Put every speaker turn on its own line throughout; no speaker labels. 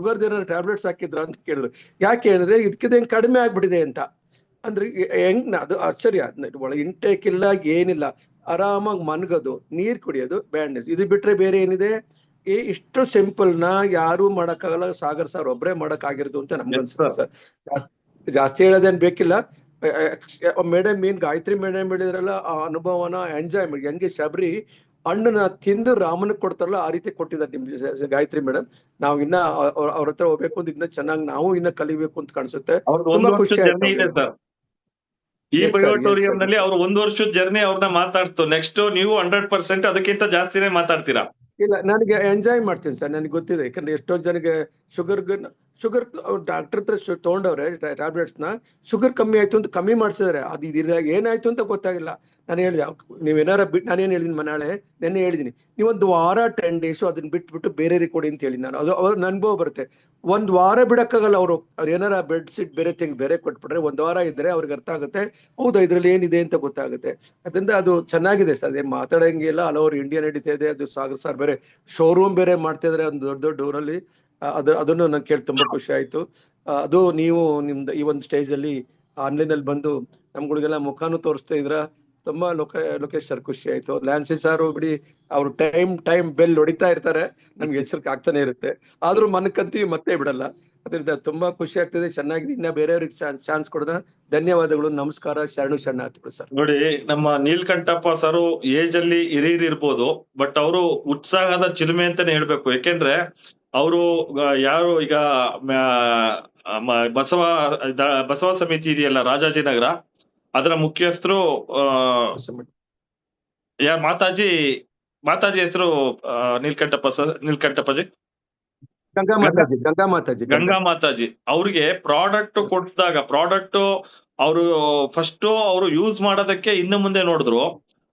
Sugar ಏನಾದ್ರು tablets ಹಾಕಿದ್ರ ಅಂತ ಕೇಳಿದ್ರು. ಯಾಕೆ ಅಂದ್ರೆ ಇದಕ್ಕಿಂತ ಕಡಿಮೆ ಆಗ್ಬಿಟ್ಟಿದೆ ಅಂತ. ಅಂದ್ರೆ ಹೆಂಗ್ ಅದು ಆಶ್ಚರ್ಯ. ಒಳಗೆ ಇಂಟೇಕ್ ಇಲ್ಲ, ಏನಿಲ್ಲ, ಆರಾಮಾಗಿ ಮನ್ಗೋದು, ನೀರ್ ಕುಡಿಯೋದು, ಬ್ಯಾಂಡೇಜ್, ಇದು ಬಿಟ್ರೆ ಬೇರೆ ಏನಿದೆ? ಇಷ್ಟು ಸಿಂಪಲ್ ನ ಯಾರು ಮಾಡಕ್ಕಾಗಲ್ಲ. ಸಾಗರ್ ಸರ್ ಒಬ್ರೇ ಮಾಡಕ್ ಆಗಿರೋದು ಅಂತ ನಮ್ಗನ್ಸುತ್ತೆ ಸರ್. ಜಾಸ್ತಿ ಹೇಳೋದೇನ್ ಬೇಕಿಲ್ಲ. ಮೇಡಮ್ ಗಾಯತ್ರಿ ಮೇಡಮ್ ಹೇಳಿದ್ರಲ್ಲ, ಆ ಅನುಭವನ ಎಂಜಾಯ್ ಮಾಡಿ. ಹೆಂಗೆ ಶಬರಿ ಹಣ್ಣನ್ನ ತಿಂದು ರಾಮನಿಗೆ ಕೊಡ್ತಾರಲ್ಲ, ಆ ರೀತಿ ಕೊಟ್ಟಿದ್ದಾರೆ ನಿಮ್ ಗಾಯತ್ರಿ ಮೇಡಮ್. ನಾವು ಇನ್ನ ಅವ್ರ ಹತ್ರ ಹೋಗ್ಬೇಕು ಅಂತ, ಇನ್ನ ಚೆನ್ನಾಗಿ ನಾವು ಇನ್ನ ಕಲಿಬೇಕು ಅಂತ ಕಾಣಿಸುತ್ತೆ. ತುಂಬಾ ಖುಷಿ ಆಯ್ತು.
ಈ ಬಯೋಟೋರಿಯಂ ನಲ್ಲಿ ಅವ್ರು 1 ವರ್ಷದ ಜರ್ನಿ ಅವ್ರನ್ನ ಮಾತಾಡ್ತು. ನೆಕ್ಸ್ಟ್ ನೀವು 100% ಅದಕ್ಕಿಂತ ಜಾಸ್ತಿನೇ ಮಾತಾಡ್ತೀರಾ?
ಇಲ್ಲ, ನನಗೆ ಎಂಜಾಯ್ ಮಾಡ್ತೀನಿ ಸರ್. ನನಗೆ ಗೊತ್ತಿದೆ, ಯಾಕಂದ್ರೆ ಎಷ್ಟೋ ಜನಕ್ಕೆ ಶುಗರ್ ಡಾಕ್ಟರ್ ಹತ್ರ ತಗೊಂಡವ್ರೆ ಟ್ಯಾಬ್ಲೆಟ್ಸ್ ನ. ಶುಗರ್ ಕಮ್ಮಿ ಆಯ್ತು ಅಂತ ಕಮ್ಮಿ ಮಾಡ್ಸಿದಾರೆ. ಅದು ಇದ್ರಾಗ ಏನಾಯ್ತು ಅಂತ ಗೊತ್ತಾಗಿಲ್ಲ. ನಾನು ಹೇಳಿದೆ, ನೀವೇನಾರ ನಾನೇನ್ ಹೇಳಿದೀನಿ ಮನಾಳೆ, ನೆನ್ನೆ ಹೇಳಿದೀನಿ, ನೀವೊಂದು ವಾರ 10 days ಅದನ್ನ ಬಿಟ್ಬಿಟ್ಟು ಬೇರೆ ಕೊಡಿ ಅಂತ ಹೇಳಿ ನಾನು. ಅದು ಅವ್ರ ಅನುಭವ ಬರುತ್ತೆ. 1 ವಾರ ಬಿಡಕ್ಕಾಗಲ್ಲ. ಅವ್ರು ಏನಾರ ಬೆಡ್ ಶೀಟ್ ಬೇರೆ ಬೇರೆ ಕೊಟ್ಬಿಟ್ರೆ 1 ವಾರ ಇದ್ರೆ ಅವ್ರಿಗೆ ಅರ್ಥ ಆಗುತ್ತೆ, ಹೌದಾ ಇದ್ರಲ್ಲಿ ಏನಿದೆ ಅಂತ ಗೊತ್ತಾಗುತ್ತೆ. ಅದರಿಂದ ಅದು ಚೆನ್ನಾಗಿದೆ ಸರ್. ಅದೇ ಮಾತಾಡಂಗಿಲ್ಲ. ಹಲವರು ಇಂಡಿಯಾ ನಡೀತಾ ಇದೆ. ಅದು ಸಾಗರ್ ಸರ್ ಬೇರೆ ಶೋರೂಮ್ ಬೇರೆ ಮಾಡ್ತಾ ಇದಾರೆ ಒಂದು ದೊಡ್ಡ ಊರಲ್ಲಿ. ಅದನ್ನು ನಂಗೆ ಕೇಳಿ ತುಂಬಾ ಖುಷಿ ಆಯ್ತು. ಅದು ನೀವು ನಿಮ್ದು ಈ ಒಂದು ಸ್ಟೇಜ್ ಅಲ್ಲಿ ಆನ್ಲೈನ್ ಅಲ್ಲಿ ಬಂದು ನಮ್ಗಳಿಗೆಲ್ಲ ಮುಖಾನು ತೋರಿಸ್ತಾ ಇದ್ರ ತುಂಬಾ ಲೋಕೇಶ್ ಸರ್ ಖುಷಿ ಆಯ್ತು. ಲ್ಯಾನ್ಸಿ ಸಾರು ಬಿಡಿ, ಅವ್ರು ಟೈಮ್ ಬೆಲ್ ಹೊಡಿತಾ ಇರ್ತಾರೆ, ನಮ್ಗೆ ಎಚ್ಚರಿಕೆ ಆಗ್ತಾನೆ ಇರುತ್ತೆ. ಆದ್ರೂ ಮನಕ್ಕಂತೀವಿ ಮತ್ತೆ ಬಿಡಲ್ಲ. ಅದರಿಂದ ತುಂಬಾ ಖುಷಿ ಆಗ್ತದೆ. ಚೆನ್ನಾಗಿದೆ. ಇನ್ನ ಬೇರೆಯವ್ರಿಗೆ ಚಾನ್ಸ್ ಕೊಡೋಣ. ಧನ್ಯವಾದಗಳು. ನಮಸ್ಕಾರ. ಶರಣಾರ್ಥಿಗಳು ಸರ್.
ನೋಡಿ, ನಮ್ಮ ನೀಲ್ಕಂಠಪ್ಪ ಸರ್ ಏಜ್ ಅಲ್ಲಿ ಹಿರಿಯರಿರ್ಬೋದು, ಬಟ್ ಅವರು ಉತ್ಸಾಹದ ಚಿಲುಮೆ ಅಂತಾನೆ ಹೇಳ್ಬೇಕು. ಯಾಕೆಂದ್ರೆ ಅವರು ಯಾರು ಈಗ ಬಸವ ಸಮಿತಿ ಇದೆಯಲ್ಲ ರಾಜಾಜಿನಗರ, ಅದರ ಮುಖ್ಯಸ್ಥರು ಮಾತಾಜಿ ಹೆಸರು ನೀಲ್ಕಂಠಪ್ಪಾಜಿ ಗಂಗಾ ಮಾತಾಜಿ. ಅವ್ರಿಗೆ ಪ್ರಾಡಕ್ಟ್ ಕೊಡ್ಸಿದಾಗ ಪ್ರಾಡಕ್ಟ್ ಅವರು ಫಸ್ಟ್ ಅವರು ಯೂಸ್ ಮಾಡೋದಕ್ಕೆ ಇನ್ನು ಮುಂದೆ ನೋಡಿದ್ರು.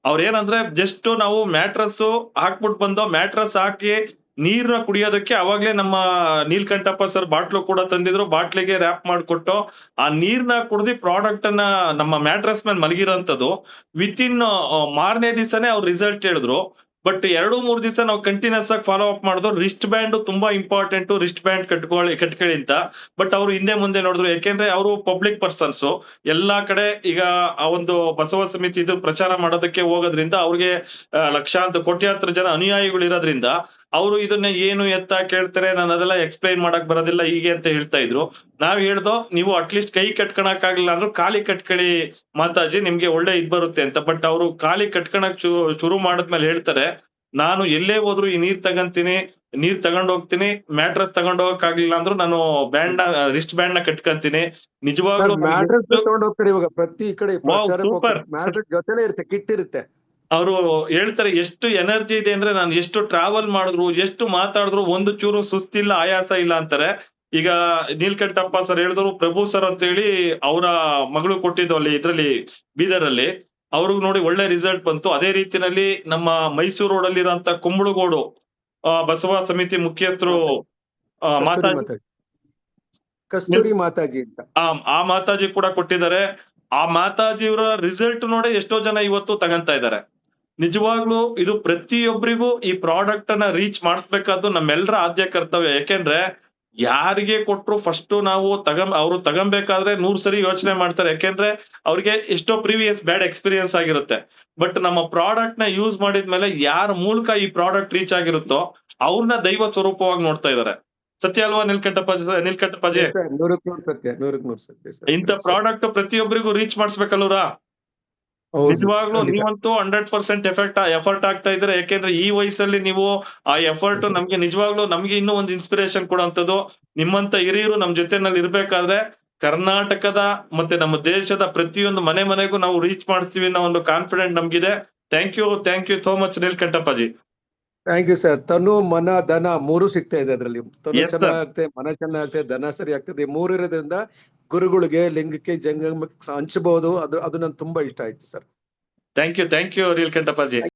ಅವ್ರೇನಂದ್ರೆ ಜಸ್ಟ್ ನಾವು ಮ್ಯಾಟ್ರಸ್ ಹಾಕ್ಬಿಟ್ಟು ಬಂದು ಮ್ಯಾಟ್ರಸ್ ಹಾಕಿ ನೀರ್ನ ಕುಡಿಯೋದಕ್ಕೆ ಅವಾಗ್ಲೇ ನಮ್ಮ ನೀಲ್ಕಂಠಪ್ಪ ಸರ್ ಬಾಟ್ಲು ಕೂಡ ತಂದಿದ್ರು. ಬಾಟ್ಲಿಗೆ ರ್ಯಾಪ್ ಮಾಡ್ಕೊಟ್ಟು ಆ ನೀರ್ನ ಕುಡ್ದಿ ಪ್ರಾಡಕ್ಟ್ ಅನ್ನ ನಮ್ಮ ಮ್ಯಾಟ್ರಸ್ ಮೇಲೆ ಮಲಗಿರೋಂಥದ್ದು ವಿತಿನ್ ಮಾರನೇ ದಿವಸನೇ ಅವ್ರು ರಿಸಲ್ಟ್ ಹೇಳಿದ್ರು. ಬಟ್ 2-3 ದಿವಸ ನಾವು ಕಂಟಿನ್ಯೂಸ್ ಆಗಿ ಫಾಲೋ ಅಪ್ ಮಾಡಿದ್ರು. ರಿಸ್ಟ್ ಬ್ಯಾಂಡ್ ತುಂಬಾ ಇಂಪಾರ್ಟೆಂಟ್, ರಿಸ್ಟ್ ಬ್ಯಾಂಡ್ ಕಟ್ಕೊಳ್ಳಿ ಅಂತ. ಬಟ್ ಅವ್ರು ಹಿಂದೆ ಮುಂದೆ ನೋಡಿದ್ರು. ಯಾಕೆಂದ್ರೆ ಅವರು ಪಬ್ಲಿಕ್ ಪರ್ಸನ್ಸ್. ಎಲ್ಲಾ ಕಡೆ ಈಗ ಆ ಒಂದು ಬಸವ ಸಮಿತಿ ಇದು ಪ್ರಚಾರ ಮಾಡೋದಕ್ಕೆ ಹೋಗೋದ್ರಿಂದ ಅವ್ರಿಗೆ ಕೋಟ್ಯಾಂತರ ಜನ ಅನುಯಾಯಿಗಳು ಇರೋದ್ರಿಂದ ಅವರು ಇದನ್ನ ಏನು ಎತ್ತ ಕೇಳ್ತಾರೆ, ನಾನು ಅದೆಲ್ಲ ಎಕ್ಸ್ಪ್ಲೈನ್ ಮಾಡಕ್ ಬರೋದಿಲ್ಲ ಹೀಗೆ ಅಂತ ಹೇಳ್ತಾ ಇದ್ರು. ನಾವ್ ಹೇಳ್ದೋ, ನೀವು ಅಟ್ಲೀಸ್ಟ್ ಕೈ ಕಟ್ಕೊಳಕ್ ಆಗ್ಲಿಲ್ಲ ಅಂದ್ರೂ ಖಾಲಿ ಕಟ್ಕೊಳ್ಳಿ ಮಾತಾಜಿ, ನಿಮ್ಗೆ ಒಳ್ಳೆ ಇದ್ ಬರುತ್ತೆ ಅಂತ. ಬಟ್ ಅವರು ಖಾಲಿ ಕಟ್ಕೊಳಕ್ ಶುರು ಮಾಡಿದ್ಮೇಲೆ ಹೇಳ್ತಾರೆ, ನಾನು ಎಲ್ಲೇ ಹೋದ್ರು ಈ ನೀರ್ ತಗೊಂಡ್ ಹೋಗ್ತೀನಿ. ಮ್ಯಾಟ್ರಸ್ ತಗೊಂಡ್ ಹೋಗಕ್ ಆಗ್ಲಿಲ್ಲ ಅಂದ್ರೂ ನಾನು ರಿಸ್ಟ್ ಬ್ಯಾಂಡ್ ನ ಕಟ್ಕೊಂತೀನಿ. ನಿಜವಾಗ್ಲೂ
ಪ್ರತಿ ಕಡೆ ಜೊತೆಲೆ ಇರುತ್ತೆ, ಕಿಟ್ ಇರುತ್ತೆ.
ಅವರು ಹೇಳ್ತಾರೆ, ಎಷ್ಟು ಎನರ್ಜಿ ಇದೆ ಅಂದ್ರೆ, ನಾನು ಎಷ್ಟು ಟ್ರಾವೆಲ್ ಮಾಡಿದ್ರು, ಎಷ್ಟು ಮಾತಾಡಿದ್ರು ಒಂದು ಚೂರು ಸುಸ್ತಿಲ್ಲ, ಆಯಾಸ ಇಲ್ಲ ಅಂತಾರೆ. ಈಗ ನೀಲ್ಕಂಠಪ್ಪ ಸರ್ ಹೇಳಿದ್ರು, ಪ್ರಭು ಸರ್ ಅಂತ ಹೇಳಿ ಅವರ ಮಗಳು ಕೊಟ್ಟಿದ್ದು ಅಲ್ಲಿ ಇದ್ರಲ್ಲಿ ಬೀದರಲ್ಲಿ, ಅವ್ರಿಗ್ ನೋಡಿ ಒಳ್ಳೆ ರಿಸಲ್ಟ್ ಬಂತು. ಅದೇ ರೀತಿನಲ್ಲಿ ನಮ್ಮ ಮೈಸೂರು ರೋಡ್ ಅಲ್ಲಿ ಇರೋಂತ ಕುಂಬಳಗೋಡು ಬಸವ ಸಮಿತಿ ಮುಖ್ಯಸ್ಥರು
ಕಸ್ತೂರಿ ಮಾತಾಜಿ ಅಂತ,
ಆ ಮಾತಾಜಿ ಕೂಡ ಕೊಟ್ಟಿದ್ದಾರೆ. ಆ ಮಾತಾಜಿಯವರ ರಿಸಲ್ಟ್ ನೋಡಿ ಎಷ್ಟೋ ಜನ ಇವತ್ತು ತಗಂತಾ ಇದ್ದಾರೆ. ನಿಜವಾಗ್ಲೂ ಇದು ಪ್ರತಿಯೊಬ್ಬರಿಗೂ ಈ ಪ್ರಾಡಕ್ಟ್ ಅನ್ನ ರೀಚ್ ಮಾಡಿಸ್ಬೇಕಾದ್ದು ನಮ್ಮೆಲ್ಲರ ಆದ್ಯ ಕರ್ತವ್ಯ. ಯಾಕೆಂದ್ರೆ ಯಾರಿಗೆ ಕೊಟ್ರು ಫಸ್ಟ್ ನಾವು ಅವ್ರು ತಗೊಂಬೇಕಾದ್ರೆ 100 ಸರಿ ಯೋಚನೆ ಮಾಡ್ತಾರೆ. ಯಾಕೆಂದ್ರೆ ಅವ್ರಿಗೆ ಎಷ್ಟೋ ಪ್ರೀವಿಯಸ್ ಬ್ಯಾಡ್ ಎಕ್ಸ್ಪೀರಿಯನ್ಸ್ ಆಗಿರುತ್ತೆ. ಬಟ್ ನಮ್ಮ ಪ್ರಾಡಕ್ಟ್ ನ ಯೂಸ್ ಮಾಡಿದ್ಮೇಲೆ ಯಾರ ಮೂಲಕ ಈ ಪ್ರಾಡಕ್ಟ್ ರೀಚ್ ಆಗಿರುತ್ತೋ ಅವ್ರನ್ನ ದೈವ ಸ್ವರೂಪವಾಗಿ ನೋಡ್ತಾ ಇದಾರೆ. ಸತ್ಯ ಅಲ್ವಾ ನೀಲ್ಕಂಠಪ್ಪಾಜಿ?
100% ಸತ್ಯ.
ಇಂಥ ಪ್ರಾಡಕ್ಟ್ ಪ್ರತಿಯೊಬ್ಬರಿಗೂ ರೀಚ್ ಮಾಡಿಸ್ಬೇಕಲ್ವರ? ನಿಜವಾಗ್ಲೂ ನೀವಂತೂ 100% ಎಫರ್ಟ್ ಆಗ್ತಾ ಇದ್ರೆ. ಯಾಕೆಂದ್ರೆ ಈ ವಯಸ್ಸಲ್ಲಿ ನೀವು ಆ ಎಫರ್ಟ್ ನಮ್ಗೆ ನಿಜವಾಗ್ಲೂ ನಮ್ಗೆ ಇನ್ನೂ ಒಂದು ಇನ್ಸ್ಪಿರೇಷನ್ ಕೊಡುವಂತದ್ದು. ನಿಮ್ಮಂತ ಹಿರಿಯರು ನಮ್ ಜೊತೆನಲ್ಲಿ ಇರ್ಬೇಕಾದ್ರೆ ಕರ್ನಾಟಕದ ಮತ್ತೆ ನಮ್ಮ ದೇಶದ ಪ್ರತಿಯೊಂದು ಮನೆಗೂ ನಾವು ರೀಚ್ ಮಾಡಿಸ್ತೀವಿ ಅನ್ನೋ ಒಂದು ಕಾನ್ಫಿಡೆಂಟ್ ನಮ್ಗಿದೆ. Thank you so much Neelkanthappaji.
Thank you sir. ತನು, ಮನ, ಧನ 3 ಸಿಗ್ತಾ ಇದೆ ಅದ್ರಲ್ಲಿ. ತನು ಚೆನ್ನಾಗುತ್ತೆ, ಮನ ಚೆನ್ನಾಗುತ್ತೆ, ಧನ ಸರಿ ಆಗ್ತದೆ. 3 ಇರೋದ್ರಿಂದ ಗುರುಗಳಿಗೆ, ಲಿಂಗಕ್ಕೆ, ಜಂಗಮಕ್ಕೆ ಹಂಚಬಹುದು. ಅದು ನನ್ಗೆ ತುಂಬಾ ಇಷ್ಟ ಆಯ್ತು ಸರ್.
Thank you ನೀಲ್ಕಂಠಪ್ಪಾಜಿ.